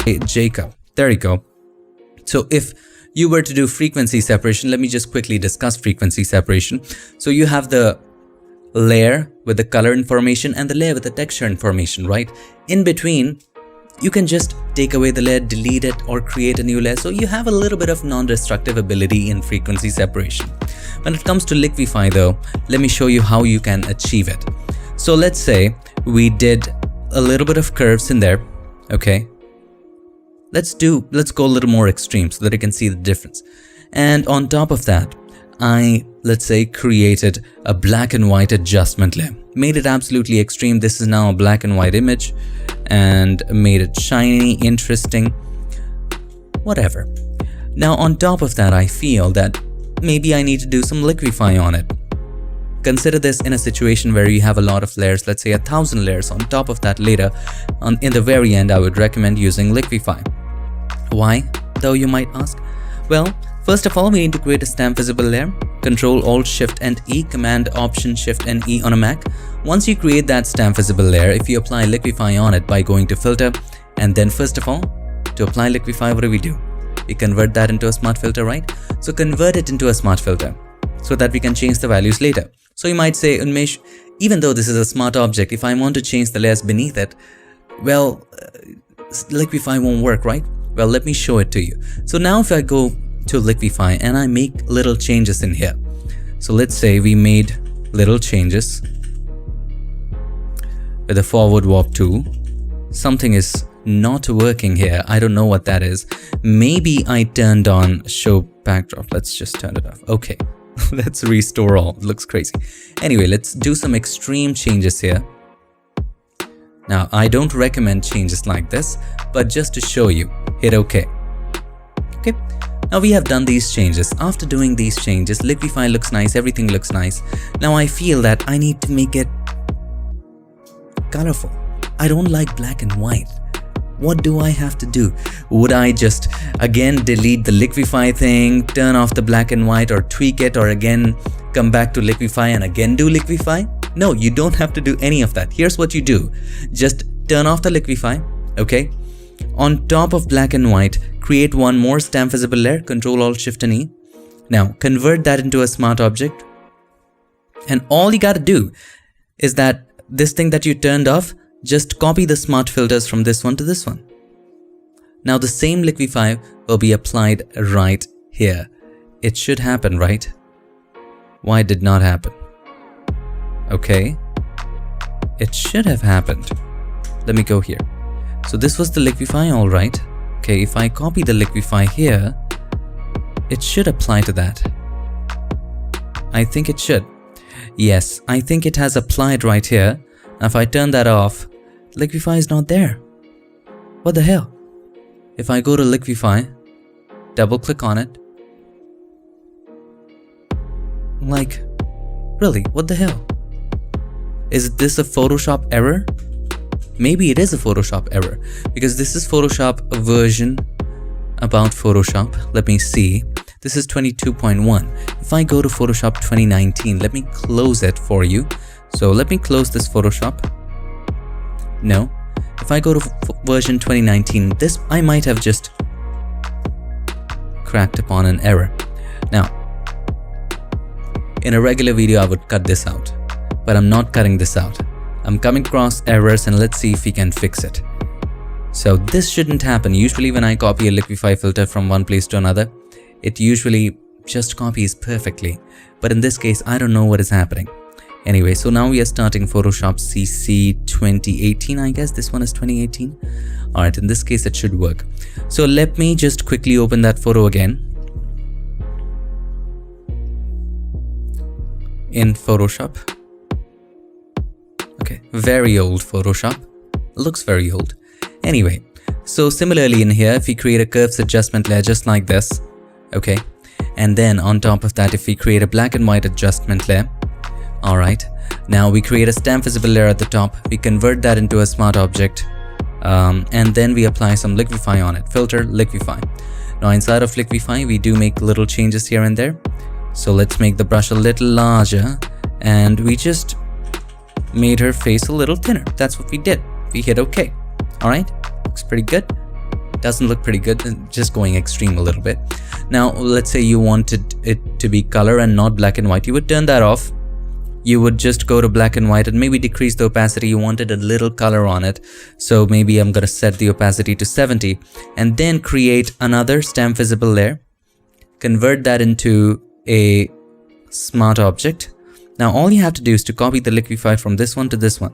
Hey, Jacob. There you go. So if you were to do frequency separation, let me just quickly discuss frequency separation. So you have the layer with the color information and the layer with the texture information, right? In between, you can just take away the layer, delete it, or create a new layer. So you have a little bit of non-destructive ability in frequency separation. When it comes to liquify though, let me show you how you can achieve it. So let's say we did a little bit of curves in there, okay? Let's go a little more extreme so that you can see the difference. And on top of that, let's say, created a black and white adjustment layer. Made it absolutely extreme. This is now a black and white image and made it shiny, interesting, whatever. Now on top of that, I feel that maybe I need to do some liquify on it. Consider this in a situation where you have a lot of layers, let's say 1,000 layers. On top of that later, in the very end, I would recommend using liquify. Why, though, you might ask? Well, first of all, we need to create a stamp visible layer. Control Alt Shift and E, Command Option Shift and E on a Mac. Once you create that stamp visible layer, if you apply liquify on it by going to filter, and then first of all, to apply liquify, what do? We convert that into a smart filter, right? So convert it into a smart filter so that we can change the values later. So you might say, Unmesh, even though this is a smart object, if I want to change the layers beneath it, well, liquify won't work, right? Well, let me show it to you. So now if I go to liquify and I make little changes in here. So let's say we made little changes with the forward warp tool. Something is not working here. I don't know what that is. Maybe I turned on show backdrop. Let's just turn it off. Okay. Let's restore all. It looks crazy. Anyway, let's do some extreme changes here. Now, I don't recommend changes like this, but just to show you, hit OK. Okay. Now we have done these changes. After doing these changes, liquify looks nice, everything looks nice. Now I feel that I need to make it colorful. I don't like black and white. What do I have to do? Would I just again delete the liquify thing, turn off the black and white, or tweak it, or again come back to liquify and again do liquify? No, you don't have to do any of that. Here's what you do. Just turn off the liquify, okay? On top of black and white, create one more stamp visible layer, Control Alt Shift and E. Now convert that into a smart object. And all you gotta do is that this thing that you turned off, just copy the smart filters from this one to this one. Now the same liquify will be applied right here. It should happen, right? Why did not happen? Okay, it should have happened. Let me go here. So this was the liquify, all right. Okay, if I copy the liquify here, it should apply to that. I think it should. Yes, I think it has applied right here. Now if I turn that off, liquify is not there. What the hell? If I go to liquify, double click on it. Like, really, what the hell? Is this a Photoshop error? Maybe it is a Photoshop error because this is Photoshop version about Photoshop. Let me see. This is 22.1. If I go to Photoshop 2019, let me close it for you. So let me close this Photoshop. No. If I go to version 2019, this I might have just cracked upon an error. Now, in a regular video, I would cut this out, but I'm not cutting this out. I'm coming across errors and let's see if we can fix it. So this shouldn't happen. Usually when I copy a liquify filter from one place to another, it usually just copies perfectly. But in this case, I don't know what is happening. Anyway, so now we are starting Photoshop CC 2018, I guess. This one is 2018. All right, in this case, it should work. So let me just quickly open that photo again. In Photoshop. Okay, very old Photoshop. Looks very old. Anyway, so similarly in here, if we create a curves adjustment layer just like this, okay, and then on top of that, if we create a black and white adjustment layer, all right, now we create a stamp visible layer at the top, we convert that into a smart object, and then we apply some liquify on it, filter, liquify. Now inside of liquify, we do make little changes here and there. So let's make the brush a little larger, and we just made her face a little thinner. That's what we did. We hit OK. All right, looks pretty good. doesn't look pretty good, just going extreme a little bit. Now let's say you wanted it to be color and not black and white. You would turn that off. You would just go to black and white and maybe decrease the opacity. You wanted a little color on it, so maybe I'm gonna set the opacity to 70 and then create another stamp visible layer, convert that into a smart object. Now all you have to do is to copy the liquify from this one to this one,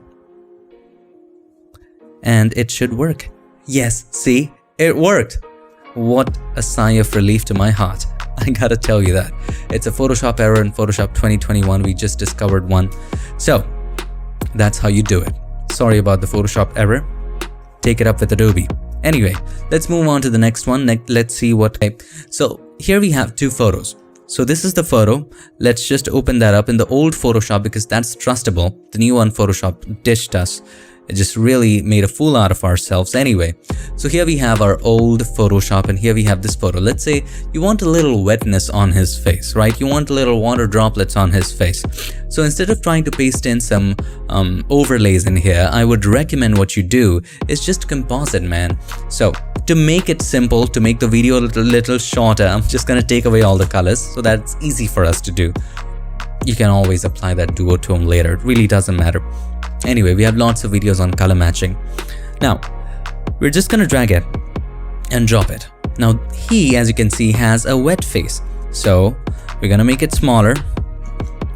and it should work. Yes, see, it worked. What a sigh of relief to my heart. I gotta tell you that. It's a Photoshop error in Photoshop 2021. We just discovered one. So that's how you do it. Sorry about the Photoshop error. Take it up with Adobe. Anyway, let's move on to the next one. Let's see what. So here we have two photos. So this is the photo. Let's just open that up in the old Photoshop because that's trustable. The new one Photoshop ditched us. It just really made a fool out of ourselves. Anyway, so here we have our old Photoshop and here we have this photo. Let's say you want a little wetness on his face, right? You want a little water droplets on his face. So instead of trying to paste in some overlays in here, I would recommend what you do is just composite, man. So to make it simple, to make the video a little shorter, I'm just gonna take away all the colors so that it's easy for us to do. You can always apply that duotone later. It really doesn't matter. Anyway, we have lots of videos on color matching. Now, we're just gonna drag it and drop it. Now, he, as you can see, has a wet face. So we're gonna make it smaller.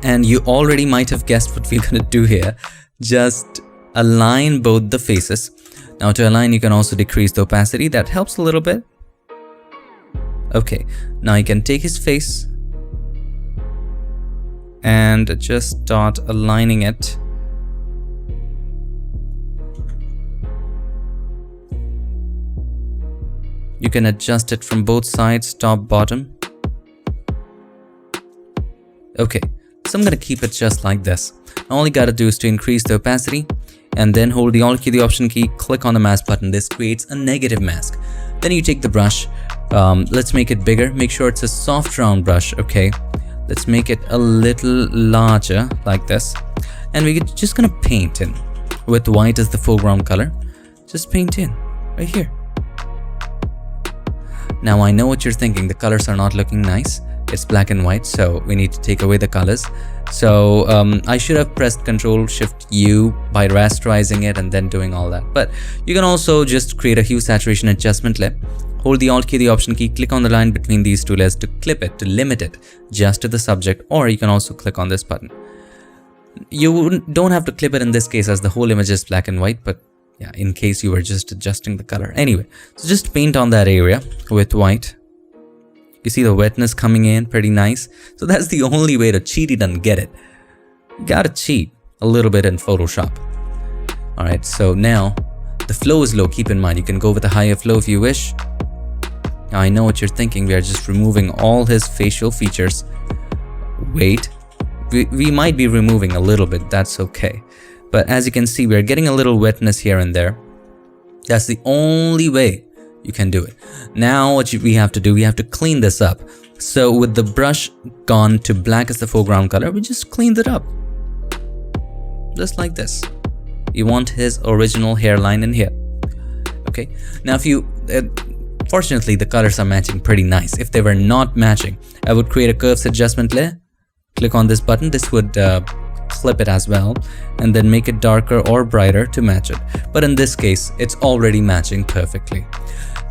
And you already might have guessed what we're gonna do here. Just align both the faces. Now to align, you can also decrease the opacity. That helps a little bit. Okay, now you can take his face and just start aligning it. You can adjust it from both sides, top, bottom. Okay, so I'm gonna keep it just like this. All you gotta do is to increase the opacity and then hold the Alt key, the Option key, click on the mask button. This creates a negative mask. Then you take the brush, let's make it bigger. Make sure it's a soft round brush, okay? Let's make it a little larger like this. And we're just gonna paint in with white as the foreground color. Just paint in right here. Now I know what you're thinking, the colors are not looking nice. It's black and white, so we need to take away the colors. So I should have pressed Ctrl-Shift-U by rasterizing it and then doing all that. But you can also just create a hue saturation adjustment layer. Hold the Alt key, the Option key, click on the line between these two layers to clip it, to limit it just to the subject, or you can also click on this button. You don't have to clip it in this case as the whole image is black and white, but yeah, in case you were just adjusting the color. Anyway, so just paint on that area with white. You see the wetness coming in, pretty nice. So that's the only way to cheat it and get it. You gotta cheat a little bit in Photoshop. Alright, so now the flow is low, keep in mind. You can go with a higher flow if you wish. Now I know what you're thinking, we are just removing all his facial features. Wait, we might be removing a little bit, that's okay. But as you can see, we're getting a little wetness here and there. That's the only way you can do it. Now what we have to do, we have to clean this up. So with the brush gone to black as the foreground color, we just cleaned it up. Just like this. You want his original hairline in here. Okay, now if you, fortunately the colors are matching pretty nice. If they were not matching, I would create a curves adjustment layer. Click on this button, this would clip it as well, and then make it darker or brighter to match it. But in this case, it's already matching perfectly.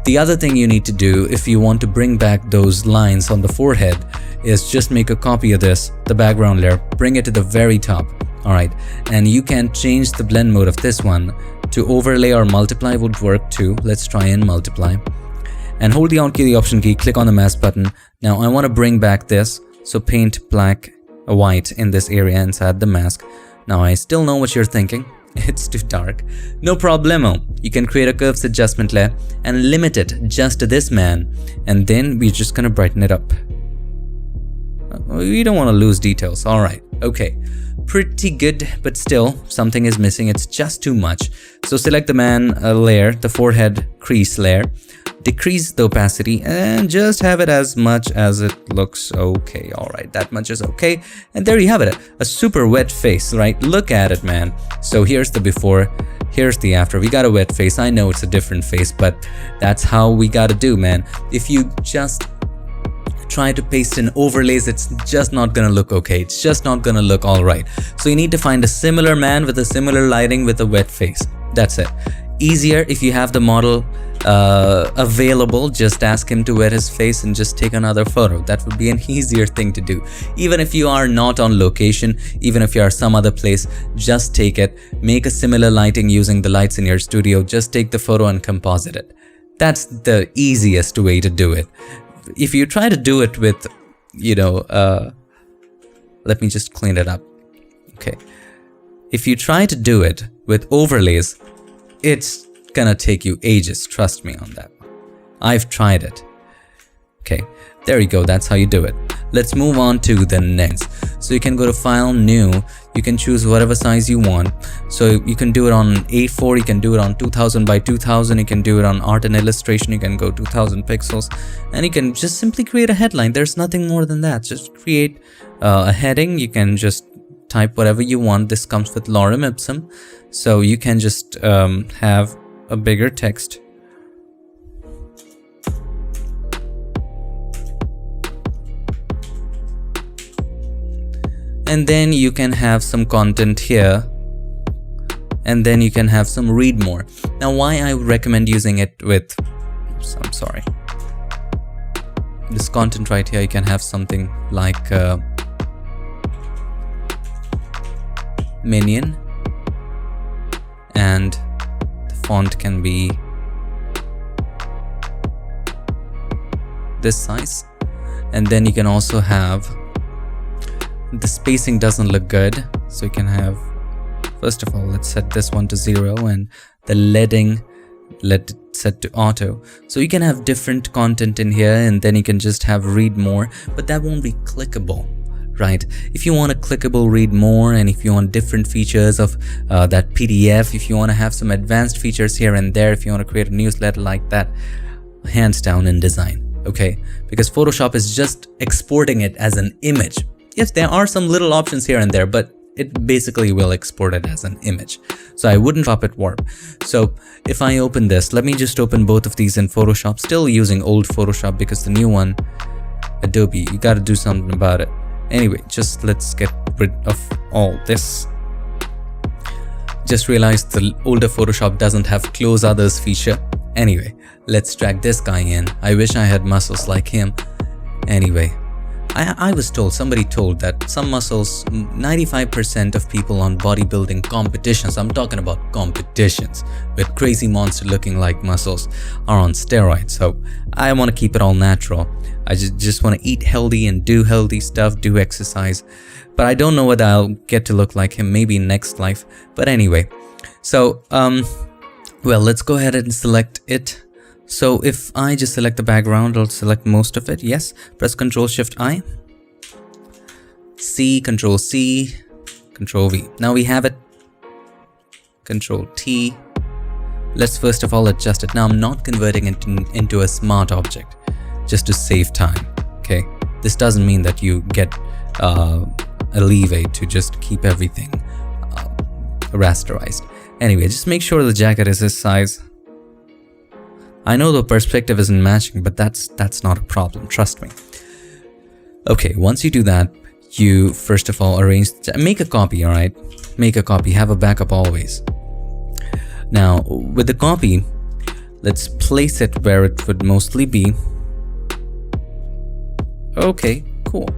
The other thing you need to do if you want to bring back those lines on the forehead is just make a copy of this, the background layer, bring it to the very top. Alright, and you can change the blend mode of this one to overlay or multiply would work too. Let's try and multiply. And hold the Alt key, the Option key, click on the mask button. Now I want to bring back this, so paint black, white in this area inside the mask. Now I still know what you're thinking. It's too dark. No problemo. You can create a curves adjustment layer and limit it just to this man, and then we're just gonna brighten it up. We don't want to lose details. Alright, okay. Pretty good, but still something is missing. It's just too much. So select the man layer, the forehead crease layer, decrease the opacity and just have it as much as it looks okay. Alright, that much is okay. And there you have it, a super wet face, right? Look at it, man. So here's the before, Here's the after. We got a wet face. I know it's a different face, but that's how we gotta do, man. If you just try to paste in overlays, it's just not gonna look okay. It's just not gonna look all right. So you need to find a similar man with a similar lighting with a wet face. That's it. Easier if you have the model available, just ask him to wet his face and just take another photo. That would be an easier thing to do. Even if you are not on location, even if you are some other place, just take it, make a similar lighting using the lights in your studio, just take the photo and composite it. That's the easiest way to do it. If you try to do it with, let me just clean it up. Okay. If you try to do it with overlays, it's gonna take you ages, trust me on that one. I've tried it. Okay, there you go, that's how you do it. Let's move on to the next. So you can go to File, New, you can choose whatever size you want. So you can do it on A4, you can do it on 2000 by 2000, you can do it on Art and Illustration, you can go 2000 pixels, and you can just simply create a headline. There's nothing more than that. Just create a heading, you can just type whatever you want. This comes with lorem ipsum, so you can just have a bigger text. And then you can have some content here, and then you can have some read more. Now, why I would recommend using it with, I'm sorry, this content right here, you can have something like minion, and the font can be this size. And then you can also have, the spacing doesn't look good, so you can have, first of all, let's set this one to 0 and the leading, let it set to auto. So you can have different content in here, and then you can just have read more, but that won't be clickable, right? If you want a clickable read more, and if you want different features of that PDF, if you want to have some advanced features here and there, if you want to create a newsletter like that, hands down InDesign, okay? Because Photoshop is just exporting it as an image. Yes, there are some little options here and there, but it basically will export it as an image. So I wouldn't Puppet Warp. So if I open this, let me just open both of these in Photoshop, still using old Photoshop because the new one, Adobe, you got to do something about it. Anyway, just let's get rid of all this. Just realized the older Photoshop doesn't have close others feature. Anyway, let's drag this guy in. I wish I had muscles like him. Anyway, I was told, somebody told that some muscles, 95% of people on bodybuilding competitions, I'm talking about competitions with crazy monster looking like muscles, are on steroids. So I want to keep it all natural. I just want to eat healthy and do healthy stuff, do exercise. But I don't know whether I'll get to look like him, maybe next life. But anyway, so, well, let's go ahead and select it. So if I just select the background, I'll select most of it. Yes, press Ctrl-Shift-I, C, Ctrl-C, Ctrl-V. Now we have it. Ctrl-T. Let's first of all adjust it. Now I'm not converting it into a smart object just to save time. Okay, this doesn't mean that you get a leeway to just keep everything rasterized. Anyway, just make sure the jacket is this size. I know the perspective isn't matching, but that's not a problem, trust me. Okay, once you do that, you first of all make a copy, alright? Make a copy, have a backup always. Now, with the copy, let's place it where it would mostly be. Okay, cool.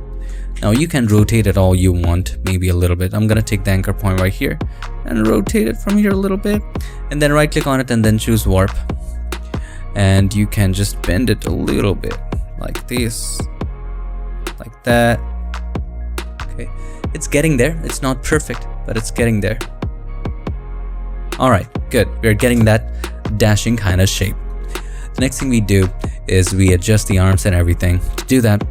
Now you can rotate it all you want, maybe a little bit. I'm gonna take the anchor point right here and rotate it from here a little bit, and then right click on it and then choose warp. And you can just bend it a little bit like this, like that. Okay, it's getting there. It's not perfect, but it's getting there. All right, good. We're getting that dashing kind of shape. The next thing we do is we adjust the arms and everything. To do that,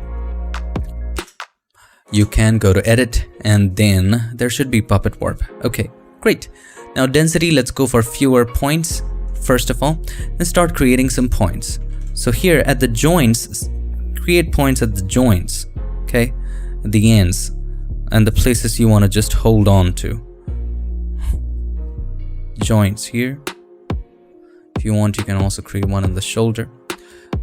you can go to edit, and then there should be Puppet Warp. Okay, great. Now density, let's go for fewer points. First of all, and start creating some points. So here at the joints, create points at the joints, okay? At the ends, and the places you want to just hold on to. joints here. If you want, you can also create one in the shoulder.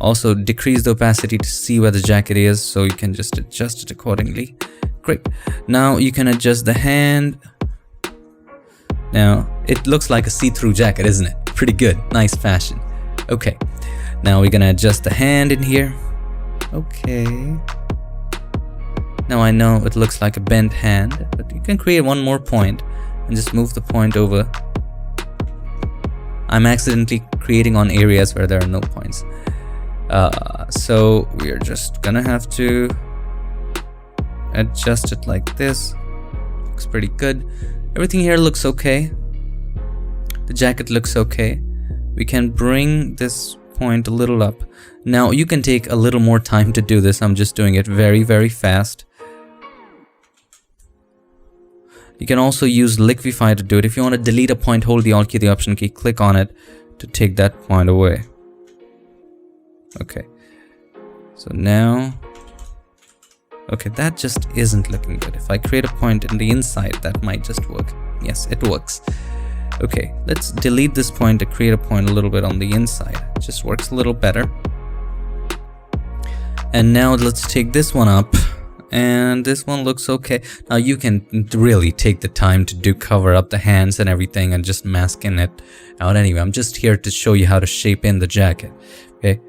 Also decrease the opacity to see where the jacket is, so you can just adjust it accordingly. Great. Now you can adjust the hand. Now it looks like a see-through jacket, isn't it? Pretty good. Nice fashion. Okay. Now we're gonna adjust the hand in here. Okay. Now I know it looks like a bent hand, but you can create one more point and just move the point over. I'm accidentally creating on areas where there are no points. So we're just gonna have to adjust it like this. Looks pretty good. Everything here looks okay. The jacket looks okay. We can bring this point a little up. Now you can take a little more time to do this. I'm just doing it very, very fast. You can also use liquify to do it. If you want to delete a point, hold the Alt key, the Option key, click on it to take that point away. Okay. So now, okay, that just isn't looking good. If I create a point in the inside, that might just work. Yes, it works. Okay, let's delete this point to create a point a little bit on the inside. It just works a little better. And now let's take this one up. And this one looks okay. Now you can really take the time to cover up the hands and everything and just mask in it out anyway. I'm just here to show you how to shape in the jacket. Okay.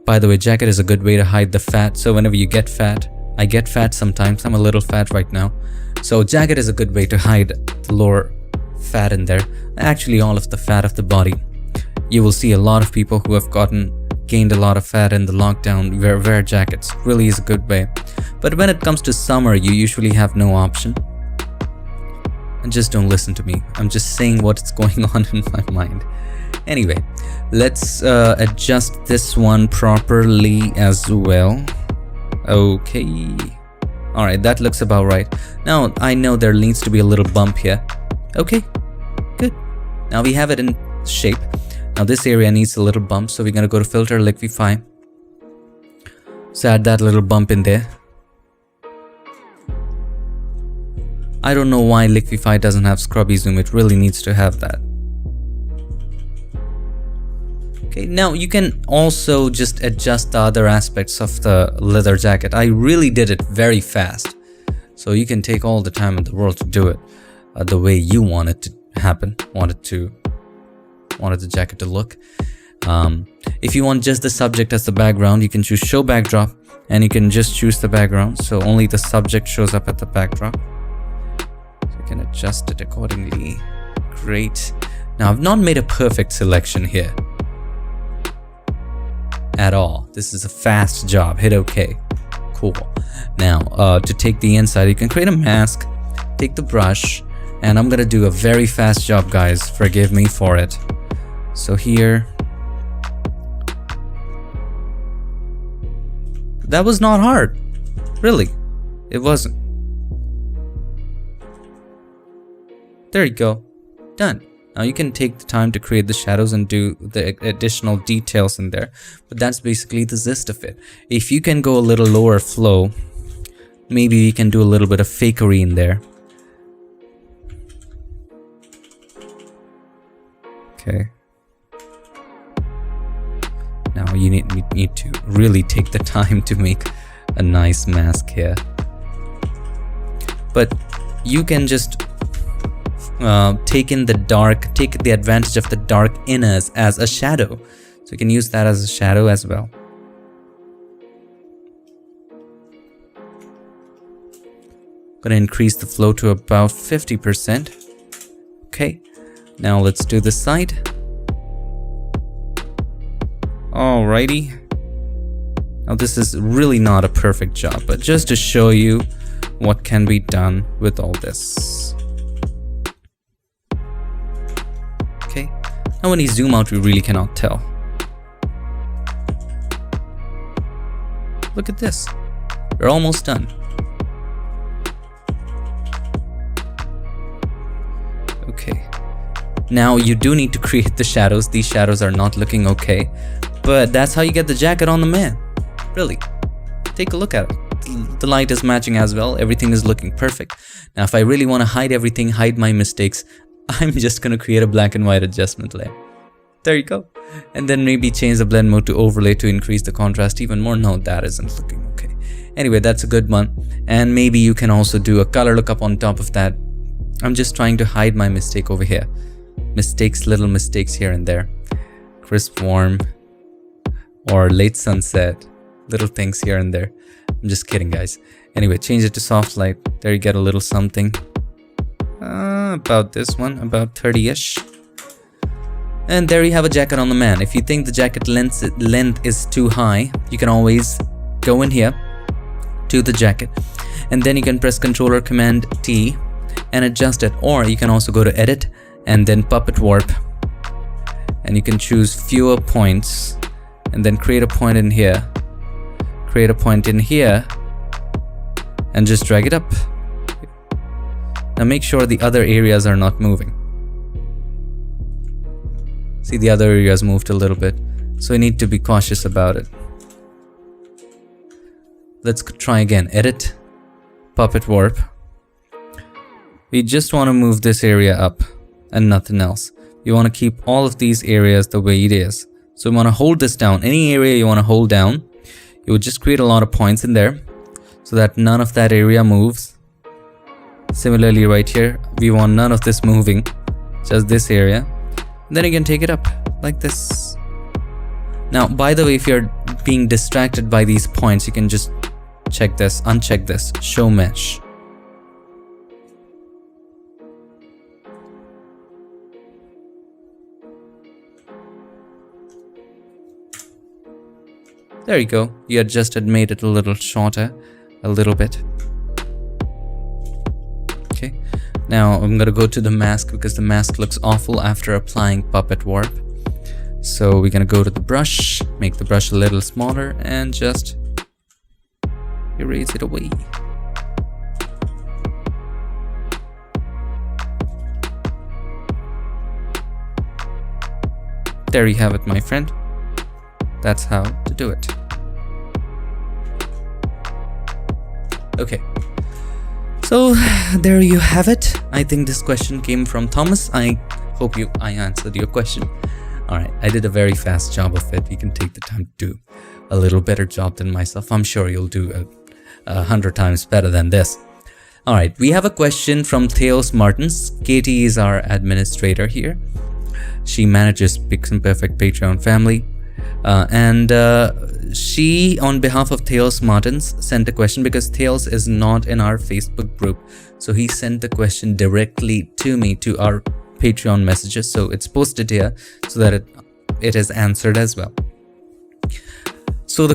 By the way, jacket is a good way to hide the fat. So whenever you get fat, I get fat sometimes. I'm a little fat right now. So jacket is a good way to hide the lower fat in there. Actually, all of the fat of the body. You will see a lot of people who have gained a lot of fat in the lockdown wear jackets. Really is a good way. But when it comes to summer, you usually have no option. And just don't listen to me. I'm just saying what's going on in my mind. Anyway, let's adjust this one properly as well. Okay. Alright, that looks about right. Now, I know there needs to be a little bump here. Okay, good. Now we have it in shape. Now this area needs a little bump, so we're going to go to Filter, Liquify. So add that little bump in there. I don't know why Liquify doesn't have scrubby zoom. It really needs to have that. Okay, now you can also just adjust the other aspects of the leather jacket. I really did it very fast. So you can take all the time in the world to do it the way you want it to happen, wanted the jacket to look. If you want just the subject as the background, you can choose Show Backdrop and you can just choose the background. So only the subject shows up at the backdrop. Can adjust it accordingly. Great. Now I've not made a perfect selection here at all. This is a fast job. Hit OK. Cool. Now to take the inside, you can create a mask, take the brush, and I'm gonna do a very fast job, guys. Forgive me for it. So here, that was not hard. Really, it wasn't. There you go. Done. Now you can take the time to create the shadows and do the additional details in there. But that's basically the gist of it. If you can go a little lower flow, maybe you can do a little bit of fakery in there. Okay. Now you need to really take the time to make a nice mask here. But you can just take the advantage of the dark inners as a shadow. So you can use that as a shadow as well. Gonna increase the flow to about 50%. Okay, now let's do the side. Alrighty. Now this is really not a perfect job, but just to show you what can be done with all this. Okay, now when you zoom out, we really cannot tell. Look at this. We're almost done. Okay. Now you do need to create the shadows. These shadows are not looking okay, but that's how you get the jacket on the man. Really. Take a look at it. The light is matching as well. Everything is looking perfect. Now if I really want to hide everything, hide my mistakes, I'm just going to create a black and white adjustment layer. There you go. And then maybe change the blend mode to overlay to increase the contrast even more. No, that isn't looking okay. Anyway, that's a good one. And maybe you can also do a color lookup on top of that. I'm just trying to hide my mistake over here. Little mistakes here and there. Crisp, warm, or late sunset. Little things here and there. I'm just kidding, guys. Anyway, change it to soft light. There you get a little something. About this one, about 30-ish. And there you have a jacket on the man. If you think the jacket length is too high, you can always go in here to the jacket. And then you can press Ctrl or Command T and adjust it. Or you can also go to Edit and then Puppet Warp. And you can choose fewer points. And then create a point in here. Create a point in here. And just drag it up. Now make sure the other areas are not moving. See, the other areas moved a little bit. So you need to be cautious about it. Let's try again. Edit. Puppet Warp. We just want to move this area up and nothing else. You want to keep all of these areas the way it is. So you want to hold this down. Any area you want to hold down, you would just create a lot of points in there so that none of that area moves. Similarly, right here, we want none of this moving, just this area. Then you can take it up like this. Now, by the way, if you're being distracted by these points, you can just check this, uncheck this, show mesh. There you go. You adjusted, made it a little shorter, a little bit. Okay. Now I'm gonna go to the mask because the mask looks awful after applying Puppet Warp. So we're gonna go to the brush, make the brush a little smaller and just erase it away. There you have it, my friend. That's how to do it. Okay. So there you have it. I think this question came from Thomas. I hope I answered your question. Alright, I did a very fast job of it. You can take the time to do a little better job than myself. I'm sure you'll do 100 times better than this. Alright, we have a question from Theos Martins. Katie is our administrator here. She manages Pixel Perfect Patreon family. She, on behalf of Theos Martins, sent a question because Theos is not in our Facebook group. So he sent the question directly to me, to our Patreon messages. So it's posted here so that it is answered as well. So my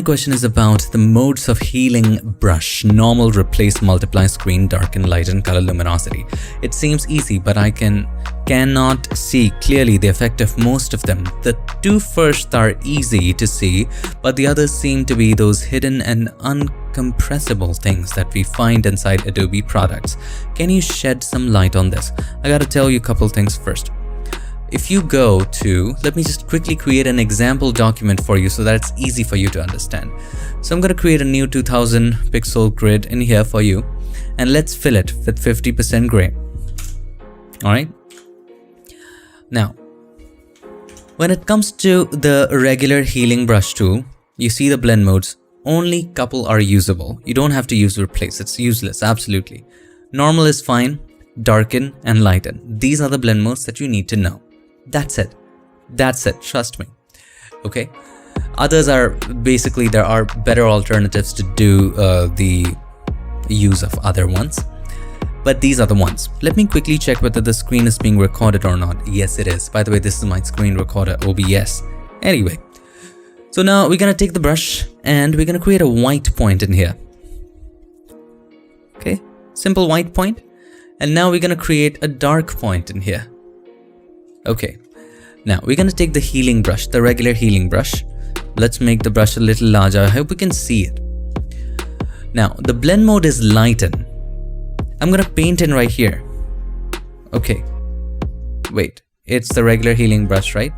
question is about the modes of healing brush: normal, replace, multiply, screen, darken, lighten, color, luminosity. It seems easy, but I cannot see clearly the effect of most of them. The two first are easy to see, but the others seem to be those hidden and uncompressible things that we find inside Adobe products. Can you shed some light on this? I gotta tell you a couple things first. If you go to, let me just quickly create an example document for you so that it's easy for you to understand. So I'm going to create a new 2000 pixel grid in here for you, and let's fill it with 50% gray. Alright. Now, when it comes to the regular healing brush tool, you see the blend modes. Only couple are usable. You don't have to use replace. It's useless, absolutely. Normal is fine, darken and lighten. These are the blend modes that you need to know. That's it. That's it. Trust me. Okay. Others are basically, there are better alternatives to do the use of other ones. But these are the ones. Let me quickly check whether the screen is being recorded or not. Yes, it is. By the way, this is my screen recorder, OBS. Anyway. So now we're going to take the brush and we're going to create a white point in here. Okay. Simple white point. And now we're going to create a dark point in here. Okay, now we're going to take the healing brush, the regular healing brush. Let's make the brush a little larger. I hope we can see it. Now, the blend mode is lighten. I'm going to paint in right here. Okay, wait, it's the regular healing brush, right?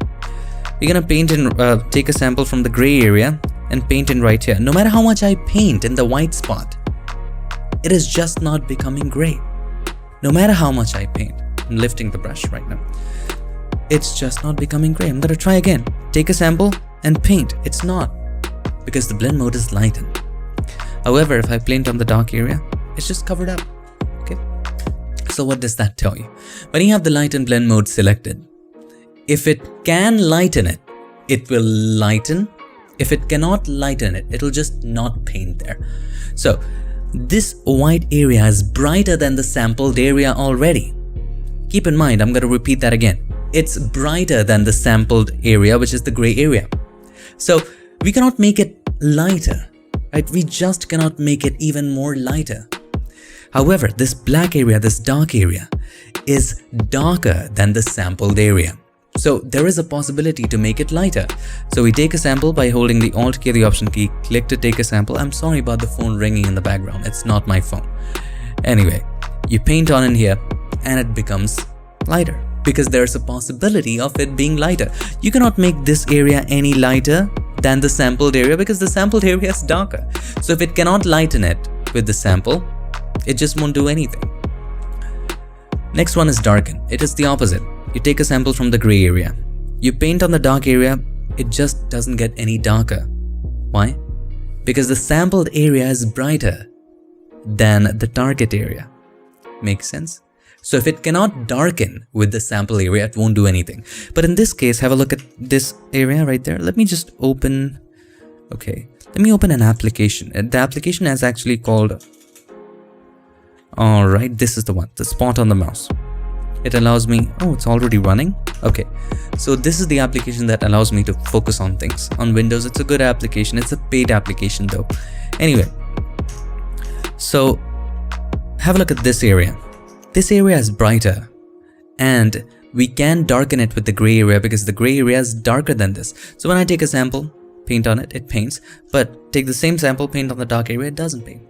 We're going to paint in, take a sample from the gray area and paint in right here. No matter how much I paint in the white spot, it is just not becoming gray. No matter how much I paint. I'm lifting the brush right now. It's just not becoming gray. I'm gonna try again. Take a sample and paint. It's not, because the blend mode is lightened. However, if I paint on the dark area, it's just covered up. Okay. So what does that tell you? When you have the lighten blend mode selected, if it can lighten it, it will lighten. If it cannot lighten it, it'll just not paint there. So this white area is brighter than the sampled area already. Keep in mind, I'm going to repeat that again. It's brighter than the sampled area, which is the gray area. So we cannot make it lighter, right? We just cannot make it even more lighter. However, this black area, this dark area, is darker than the sampled area. So there is a possibility to make it lighter. So we take a sample by holding the Alt key, the Option key, click to take a sample. I'm sorry about the phone ringing in the background. It's not my phone. Anyway, you paint on in here and it becomes lighter because there's a possibility of it being lighter. You cannot make this area any lighter than the sampled area because the sampled area is darker. So if it cannot lighten it with the sample, it just won't do anything. Next one is darken. It is the opposite. You take a sample from the gray area. You paint on the dark area, it just doesn't get any darker. Why? Because the sampled area is brighter than the target area. Makes sense? So if it cannot darken with the sample area, it won't do anything. But in this case, have a look at this area right there. Let me just open, okay. Let me open an application. The application is actually called, all right, this is the one, the spot on the mouse. It allows me, oh, it's already running. Okay, so this is the application that allows me to focus on things. On Windows, it's a good application. It's a paid application though. Anyway, so have a look at this area. This area is brighter and we can darken it with the gray area because the gray area is darker than this. So when I take a sample, paint on it, it paints, but take the same sample, paint on the dark area, it doesn't paint.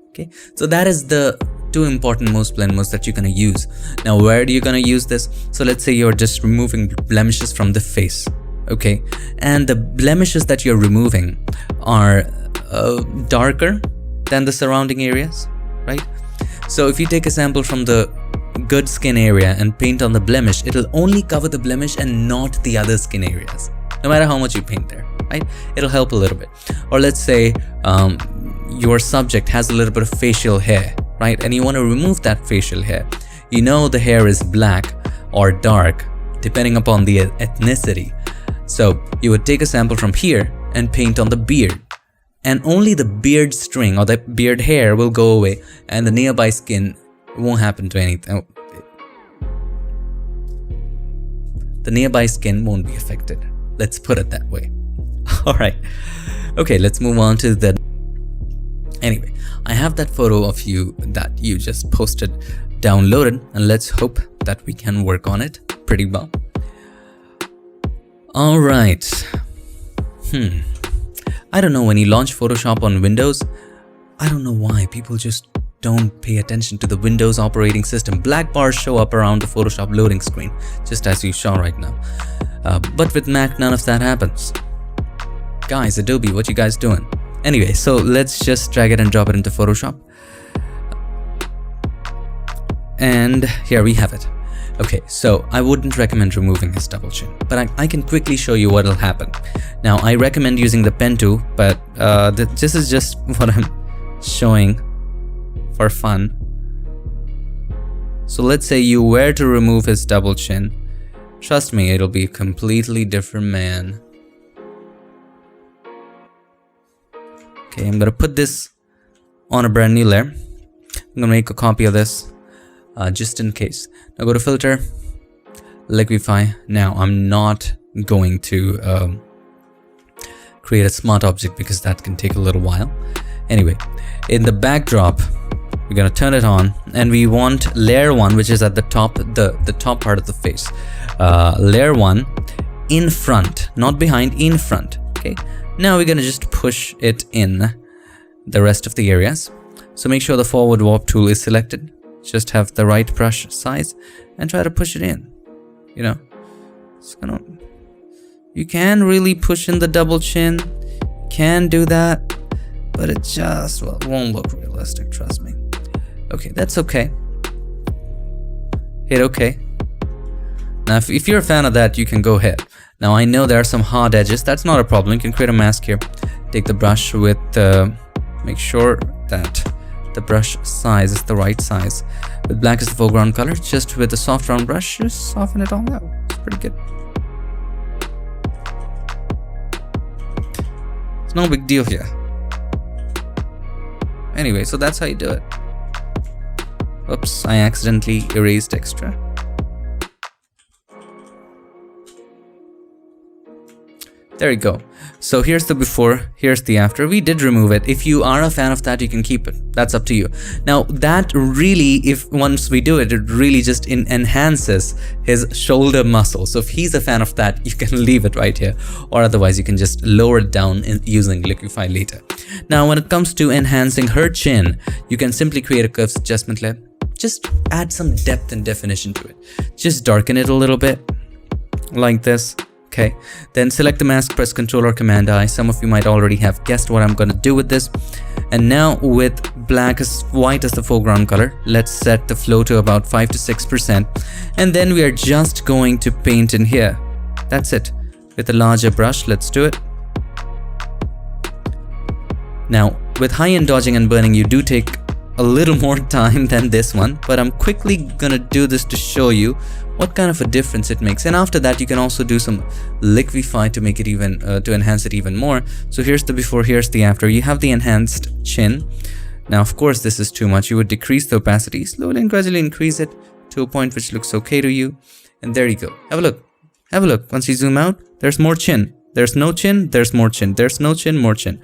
Okay, so that is the two important blend modes that you're going to use. Now, where are you going to use this? So let's say you're just removing blemishes from the face. Okay, and the blemishes that you're removing are darker than the surrounding areas, right? So if you take a sample from the good skin area and paint on the blemish, it'll only cover the blemish and not the other skin areas, no matter how much you paint there, right? It'll help a little bit. Or let's say your subject has a little bit of facial hair, right? And you want to remove that facial hair. You know the hair is black or dark, depending upon the ethnicity. So you would take a sample from here and paint on the beard. And only the beard string or the beard hair will go away and the nearby skin won't happen to anything. The nearby skin won't be affected. Let's put it that way. All right. Okay, let's move on to the... Anyway, I have that photo of you that you just posted downloaded, and let's hope that we can work on it pretty well. All right. I don't know, when you launch Photoshop on Windows, I don't know why people just don't pay attention to the Windows operating system. Black bars show up around the Photoshop loading screen, just as you saw right now. But with Mac, none of that happens. Guys, Adobe, what you guys doing? Anyway, so let's just drag it and drop it into Photoshop. And here we have it. Okay, so I wouldn't recommend removing his double chin, but I can quickly show you what will happen. Now, I recommend using the pen tool, but this is just what I'm showing for fun. So let's say you were to remove his double chin. Trust me, it'll be a completely different man. Okay, I'm gonna put this on a brand new layer. I'm gonna make a copy of this just in case. Now go to Filter, Liquify. Now I'm not going to create a smart object because that can take a little while. Anyway, in the backdrop, we're gonna turn it on, and we want layer 1, which is at the top, the top part of the face. Layer 1 in front, not behind, in front. Okay. Now we're gonna just push it in the rest of the areas. So make sure the forward warp tool is selected. Just have the right brush size and try to push it in. You know, it's gonna. You can really push in the double chin. Can do that, but it just won't look realistic. Trust me. Okay, that's okay. Hit OK. Now, if you're a fan of that, you can go ahead. Now, I know there are some hard edges. That's not a problem. You can create a mask here. Take the brush with, make sure that the brush size is the right size. With black as the foreground color, just with a soft round brush, just soften it all out. It's pretty good. It's no big deal here. Anyway, so that's how you do it. Oops, I accidentally erased extra. There you go. So here's the before, here's the after. We did remove it. If you are a fan of that, you can keep it. That's up to you. Now that really, if once we do it, it really just enhances his shoulder muscle. So if he's a fan of that, you can leave it right here. Or otherwise you can just lower it down using Liquify later. Now when it comes to enhancing her chin, you can simply create a curves adjustment layer. Just add some depth and definition to it. Just darken it a little bit like this. Okay, then select the mask, press Ctrl or Command I. Some of you might already have guessed what I'm going to do with this. And now with black as white as the foreground color, let's set the flow to about 5 to 6%. And then we are just going to paint in here. That's it. With a larger brush, let's do it. Now, with high-end dodging and burning, you do take a little more time than this one, but I'm quickly gonna do this to show you what kind of a difference it makes. And after that, you can also do some Liquify to make it even, to enhance it even more. So here's the before, here's the after. You have the enhanced chin. Now, of course, this is too much. You would decrease the opacity, slowly and gradually increase it to a point which looks okay to you. And there you go. Have a look. Have a look. Once you zoom out, there's more chin. There's no chin, there's more chin. There's no chin, more chin.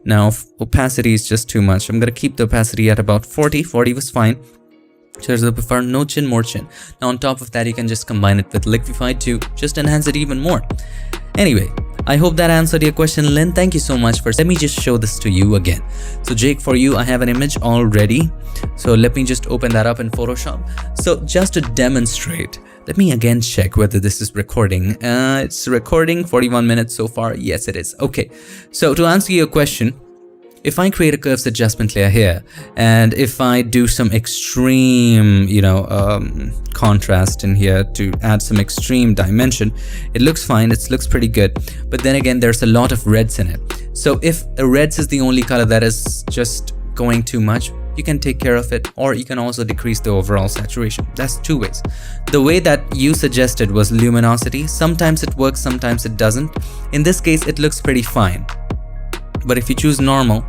Now, opacity is just too much. I'm going to keep the opacity at about 40. 40 was fine. So there's the prefer no chin, more chin. Now, on top of that, you can just combine it with Liquify to just enhance it even more. Anyway, I hope that answered your question, Lynn. Thank you so much for. Let me just show this to you again. So Jake, for you, I have an image already. So let me just open that up in Photoshop. So just to demonstrate, let me again check whether this is recording. It's recording 41 minutes so far. Yes, it is. Okay. So to answer your question, if I create a curves adjustment layer here, and if I do some extreme, contrast in here to add some extreme dimension, it looks fine. It looks pretty good. But then again, there's a lot of reds in it. So if the reds is the only color that is just going too much, you can take care of it, or you can also decrease the overall saturation. That's two ways. The way that you suggested was luminosity. Sometimes it works, sometimes it doesn't. In this case, it looks pretty fine. But if you choose normal,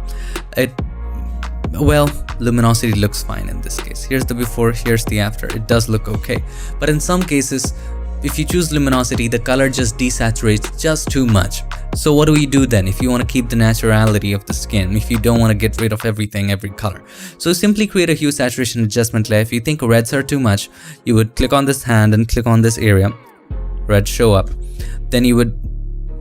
luminosity looks fine in this case. Here's the before, here's the after. It does look okay. But in some cases, if you choose luminosity, the color just desaturates just too much. So what do we do then if you want to keep the naturality of the skin, if you don't want to get rid of everything, every color? So simply create a hue saturation adjustment layer. If you think reds are too much, you would click on this hand and click on this area. Reds show up. Then you would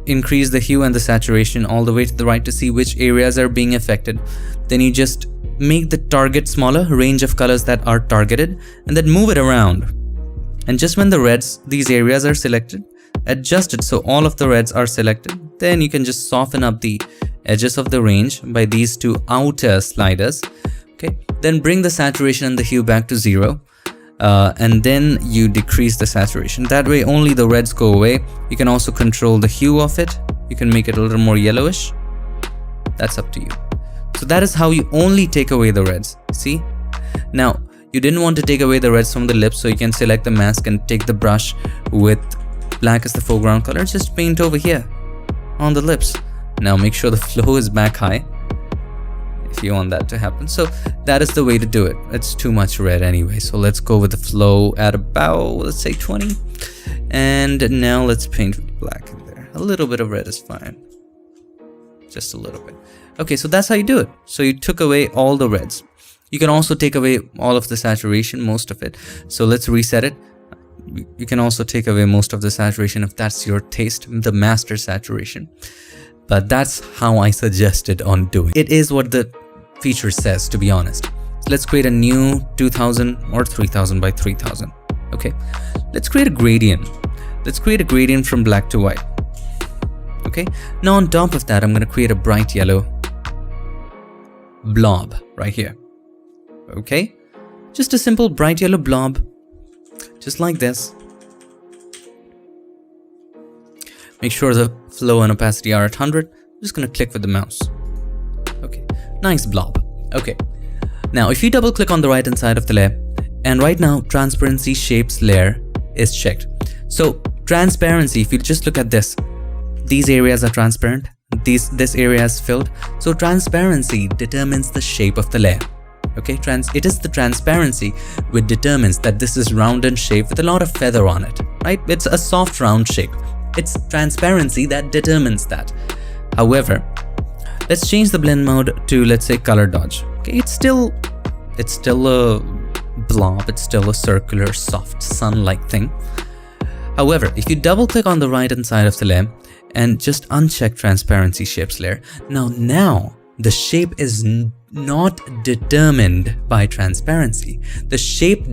increase the hue and the saturation all the way to the right to see which areas are being affected. Then you just make the target smaller, range of colors that are targeted, and then move it around. And just when the reds, these areas are selected, adjust it so all of the reds are selected. Then you can just soften up the edges of the range by these two outer sliders. Okay. Then bring the saturation and the hue back to 0. And then you decrease the saturation. That way only the reds go away. You can also control the hue of it. You can make it a little more yellowish. That's up to you. So that is how you only take away the reds. See? Now, you didn't want to take away the reds from the lips, so you can select the mask and take the brush with black as the foreground color. Just paint over here on the lips. Now make sure the flow is back high if you want that to happen. So that is the way to do it. It's too much red anyway. So let's go with the flow at about, let's say 20. And now let's paint with black in there. A little bit of red is fine. Just a little bit. Okay, so that's how you do it. So you took away all the reds. You can also take away all of the saturation, most of it. So let's reset it. You can also take away most of the saturation if that's your taste, the master saturation. But that's how I suggested on doing it. It is what the feature says, to be honest. So let's create a new 2000 or 3000 by 3000. Okay, let's create a gradient. Let's create a gradient from black to white. Okay, now on top of that, I'm going to create a bright yellow blob right here. Okay, just a simple bright yellow blob, just like this. Make sure the flow and opacity are at 100. I'm just gonna click with the mouse. Okay, nice blob. Okay, now if you double click on the right hand side of the layer, and right now transparency shapes layer is checked. So transparency, if you just look at this, these areas are transparent, this area is filled. So transparency determines the shape of the layer. Okay, it is the transparency which determines that this is round in shape with a lot of feather on it, right? It's a soft round shape. It's transparency that determines that. However, let's change the blend mode to, let's say, color dodge. Okay, it's still a blob, it's still a circular soft sun-like thing. However, if you double click on the right hand side of the layer and just uncheck transparency shapes layer, now the shape is not determined by transparency. The shape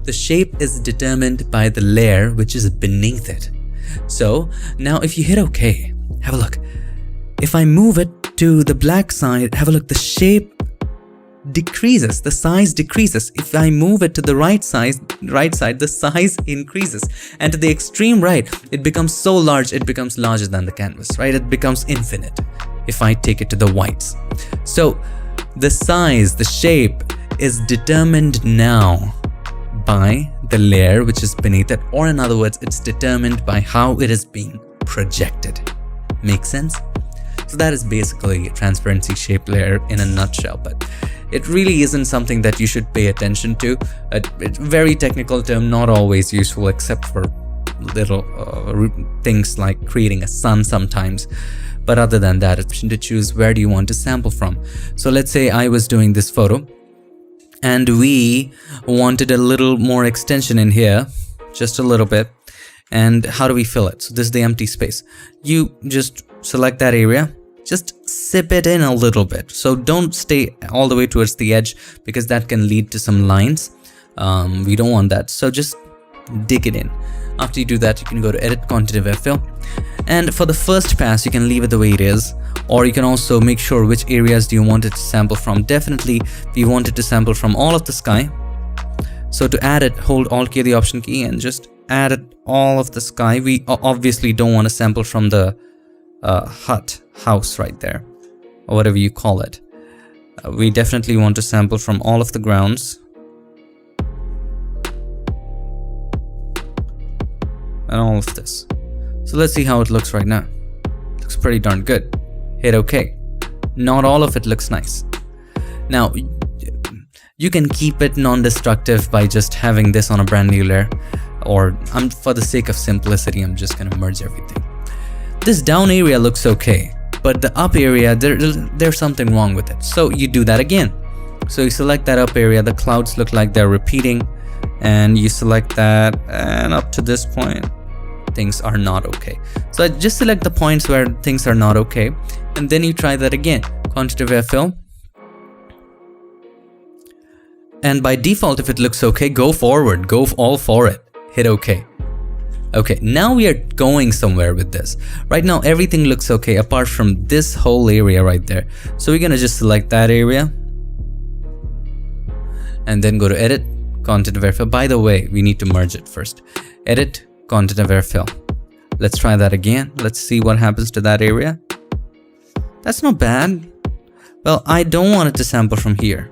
the shape is determined by the layer which is beneath it. So now if you hit OK, have a look. If I move it to the black side, have a look, the shape decreases, the size decreases. If I move it to the right side, the size increases. And to the extreme right, it becomes so large, it becomes larger than the canvas, right? It becomes infinite if I take it to the whites. So the size, the shape is determined now by the layer which is beneath it, or in other words, it's determined by how it is being projected. Make sense? So that is basically a transparency shape layer in a nutshell, but it really isn't something that you should pay attention to. It's a very technical term, not always useful except for little things like creating a sun sometimes. But other than that, it's to choose where do you want to sample from. So let's say I was doing this photo and we wanted a little more extension in here, just a little bit. And how do we fill it? So this is the empty space. You just select that area, just sip it in a little bit. So don't stay all the way towards the edge because that can lead to some lines. We don't want that. So just dig it in. After you do that, you can go to edit quantitative fill. And for the first pass, you can leave it the way it is, or you can also make sure which areas do you want it to sample from. Definitely, we want it to sample from all of the sky. So to add it, hold Alt key, the Option key, and just add it all of the sky. We obviously don't want to sample from the house right there, or whatever you call it. We definitely want to sample from all of the grounds. And all of this. So let's see how it looks right now. Looks pretty darn good. Hit OK. Not all of it looks nice. Now, you can keep it non-destructive by just having this on a brand new layer, or for the sake of simplicity, I'm just gonna merge everything. This down area looks okay, but the up area, there's something wrong with it. So you do that again. So you select that up area, the clouds look like they're repeating, and you select that, and up to this point, things are not okay. So just select the points where things are not okay, and then you try that again. Quantitative fill. And by default, if it looks okay, go forward, go all for it. Hit OK. Okay, now we are going somewhere with this. Right now, everything looks okay apart from this whole area right there. So we're gonna just select that area and then go to edit, quantitative fill. By the way, we need to merge it first. Edit, quantitative fill. Let's try that again. Let's see what happens to that area. That's not bad. Well, I don't want it to sample from here.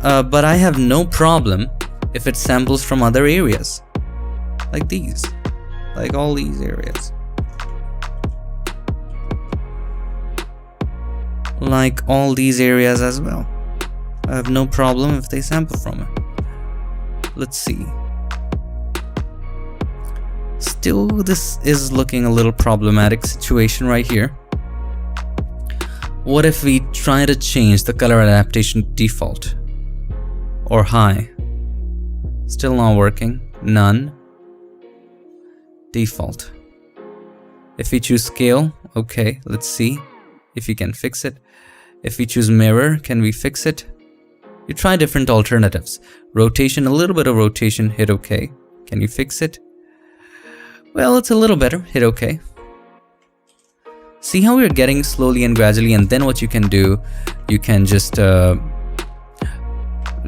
But I have no problem if it samples from other areas. Like these. Like all these areas. Like all these areas as well. I have no problem if they sample from it. Let's see. Still, this is looking a little problematic situation right here. What if we try to change the color adaptation default? Or high? Still not working. None. Default. If we choose scale, okay, let's see if you can fix it. If we choose mirror, can we fix it? You try different alternatives. Rotation, a little bit of rotation, hit OK. Can you fix it? Well, it's a little better, hit OK. See how we're getting slowly and gradually, and then what you can do, you can just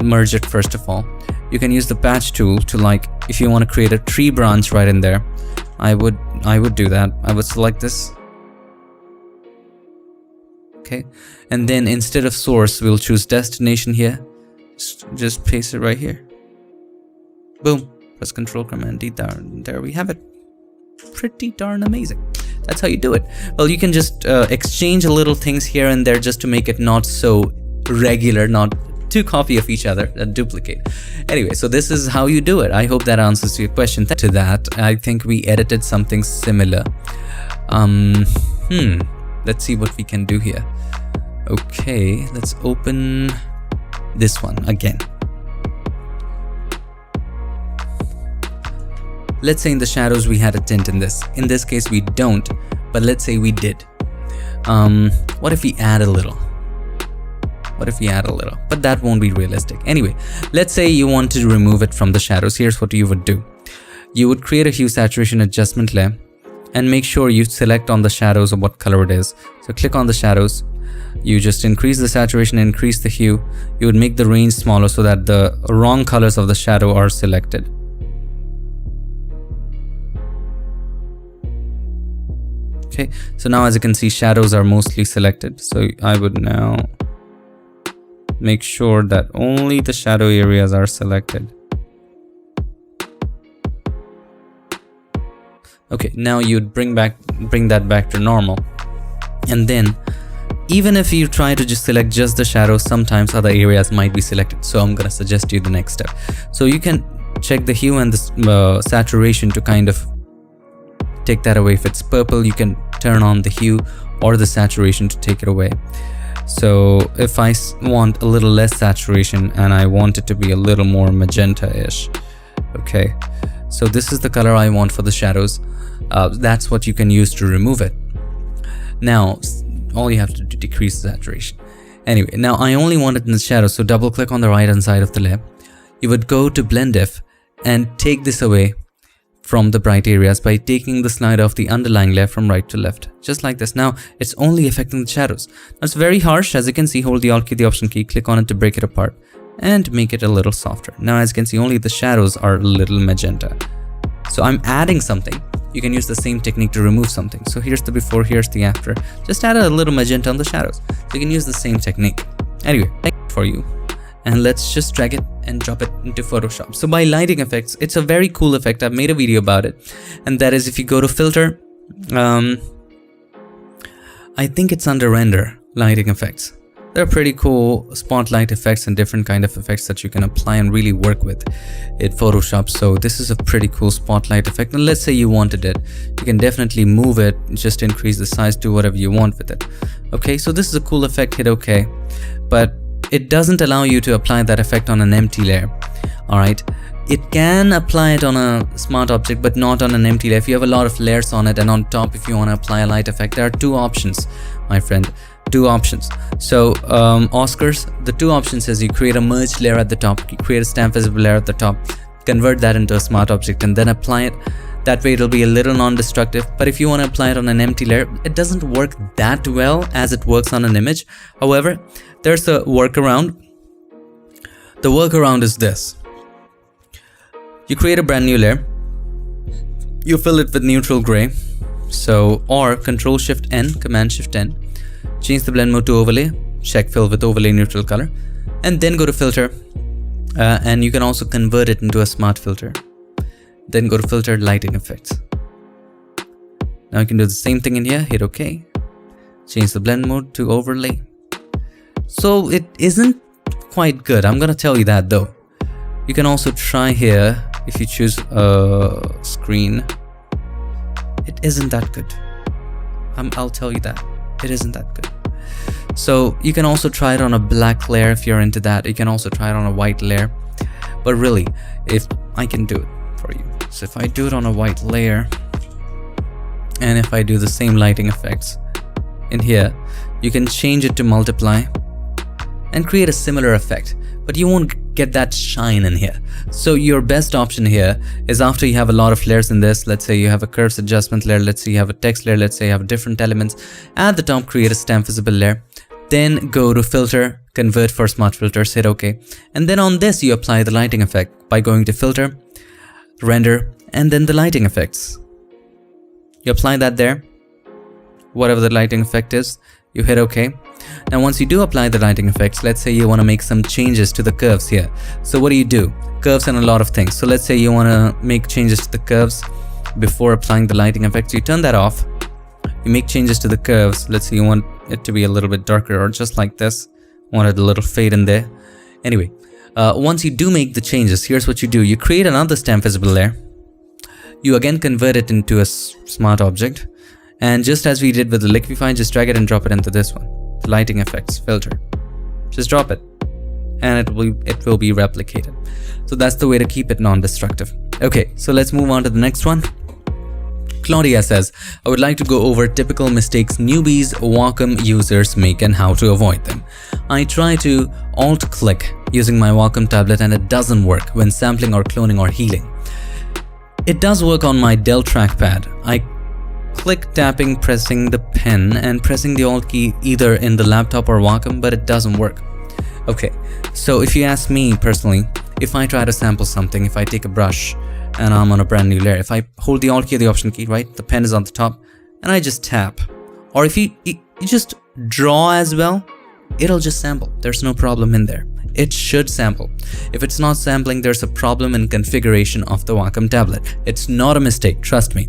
merge it first of all. you can use the patch tool to, like, if you want to create a tree branch right in there, I would do that. I would select this. Okay, and then instead of source, we'll choose destination here. Just paste it right here. Boom. Press Control Command D. There we have it. Pretty darn amazing. That's how you do it. Well, you can just exchange a little things here and there just to make it not so regular, not too copy of each other, duplicate. Anyway, so this is how you do it. I hope that answers your question. To that, I think we edited something similar. Let's see what we can do here. Okay, let's open this one again. Let's say in the shadows we had a tint in this. In this case we don't, but let's say we did. What if we add a little? But that won't be realistic. Anyway, let's say you want to remove it from the shadows. Here's what you would do. You would create a hue saturation adjustment layer and make sure you select on the shadows of what color it is. So click on the shadows. You just increase the saturation, increase the hue. You would make the range smaller so that the wrong colors of the shadow are selected. Okay, so now as you can see, shadows are mostly selected. So I would now make sure that only the shadow areas are selected. Okay, now you'd bring that back to normal. And then even if you try to just select just the shadows, sometimes other areas might be selected. So I'm gonna suggest you the next step. So you can check the hue and the saturation to kind of take that away. If it's purple, you can turn on the hue or the saturation to take it away. So if I want a little less saturation and I want it to be a little more magenta-ish, okay, so this is the color I want for the shadows. That's what you can use to remove it. Now all you have to do is decrease the saturation. Anyway, now I only want it in the shadows, so double click on the right hand side of the layer. You would go to blend if and take this away from the bright areas by taking the slider of the underlying layer from right to left, just like this. Now it's only affecting the shadows. Now it's very harsh. As you can see, hold the Alt key, the Option key, click on it to break it apart and make it a little softer. Now as you can see, only the shadows are a little magenta. So I'm adding something. You can use the same technique to remove something. So here's the before, here's the after. Just add a little magenta on the shadows. So you can use the same technique. Anyway, for you. And let's just drag it and drop it into Photoshop. So by lighting effects, it's a very cool effect. I've made a video about it. And that is if you go to filter, I think it's under render, lighting effects. There are pretty cool spotlight effects and different kind of effects that you can apply and really work with in Photoshop. So this is a pretty cool spotlight effect. And let's say you wanted it, you can definitely move it, just increase the size, do whatever you want with it. Okay, so this is a cool effect, hit OK. But it doesn't allow you to apply that effect on an empty layer. Alright, it can apply it on a smart object, but not on an empty layer. If you have a lot of layers on it, and on top if you want to apply a light effect, there are two options, my friend. Two options. So Oscars, the two options is you create a merged layer at the top, you create a stamp visible layer at the top, convert that into a smart object and then apply it. That way it'll be a little non-destructive. But if you want to apply it on an empty layer, it doesn't work that well as it works on an image. However, there's a workaround. The workaround is this. You create a brand new layer, you fill it with neutral gray, so or Control-Shift-N, Command-Shift-N, change the blend mode to overlay, check fill with overlay neutral color, and then go to filter, and you can also convert it into a smart filter. Then go to filter, lighting effects. Now you can do the same thing in here, hit OK, change the blend mode to overlay. So it isn't quite good, I'm gonna tell you that though. You can also try here, if you choose screen, it isn't that good. I'll tell you that. It isn't that good. So you can also try it on a black layer if you're into that. You can also try it on a white layer. But really, if I can do it for you. So if I do it on a white layer, and if I do the same lighting effects in here, you can change it to multiply and create a similar effect. But you won't get that shine in here. So your best option here is after you have a lot of layers in this, let's say you have a curves adjustment layer, let's say you have a text layer, let's say you have different elements, at the top create a stamp visible layer, then go to filter, convert for smart filters, hit OK. And then on this you apply the lighting effect by going to filter, render, and then the lighting effects. You apply that there, whatever the lighting effect is, you hit OK. Now once you do apply the lighting effects, let's say you want to make some changes to the curves here. So what do? Curves and a lot of things. So let's say you want to make changes to the curves before applying the lighting effects. You turn that off. You make changes to the curves. Let's say you want it to be a little bit darker, or just like this. Wanted a little fade in there. Anyway, once you do make the changes, here's what you do. You create another stamp visible layer. You again convert it into a smart object. And just as we did with the liquify, just drag it and drop it into this one. The lighting effects filter. Just drop it. And it will be replicated. So that's the way to keep it non-destructive. Okay, so let's move on to the next one. Claudia says, I would like to go over typical mistakes newbies Wacom users make and how to avoid them. I try to alt-click using my Wacom tablet and it doesn't work when sampling or cloning or healing. It does work on my Dell trackpad. I click tapping, pressing the pen and pressing the alt key either in the laptop or Wacom, but it doesn't work. Okay, so if you ask me personally, if I try to sample something, if I take a brush and I'm on a brand new layer, if I hold the alt key or the option key, right, the pen is on the top, and I just tap, or if you just draw as well, it'll just sample. There's no problem in there. It should sample. If it's not sampling, there's a problem in configuration of the Wacom tablet. It's not a mistake, trust me.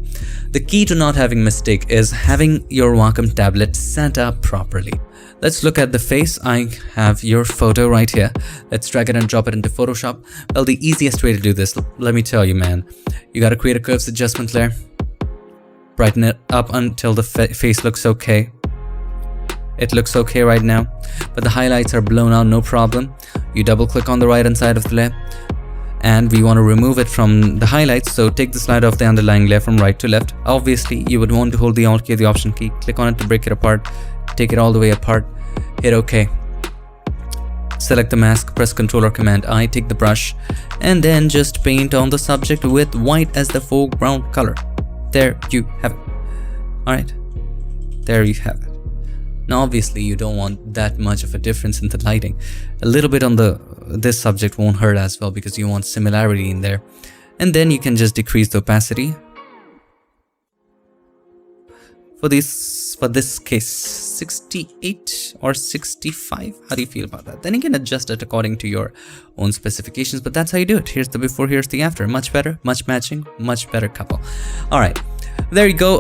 The key to not having mistake is having your Wacom tablet set up properly. Let's look at the face. I have your photo right here. Let's drag it and drop it into Photoshop. Well, the easiest way to do this, let me tell you, man, you gotta create a curves adjustment layer, brighten it up until the face looks okay. It looks okay right now, but the highlights are blown out, no problem. You double click on the right hand side of the layer and we want to remove it from the highlights. So take the slider of the underlying layer from right to left. Obviously, you would want to hold the alt key or the option key, click on it to break it apart, take it all the way apart, hit OK. Select the mask, press Ctrl or Command I, take the brush, and then just paint on the subject with white as the foreground color. There you have it. Alright, there you have it. Now obviously you don't want that much of a difference in the lighting. A little bit on this subject won't hurt as well because you want similarity in there. And then you can just decrease the opacity. For this case, 68 or 65. How do you feel about that? Then you can adjust it according to your own specifications, but that's how you do it. Here's the before, here's the after. Much better, much matching, much better couple. All right, there you go.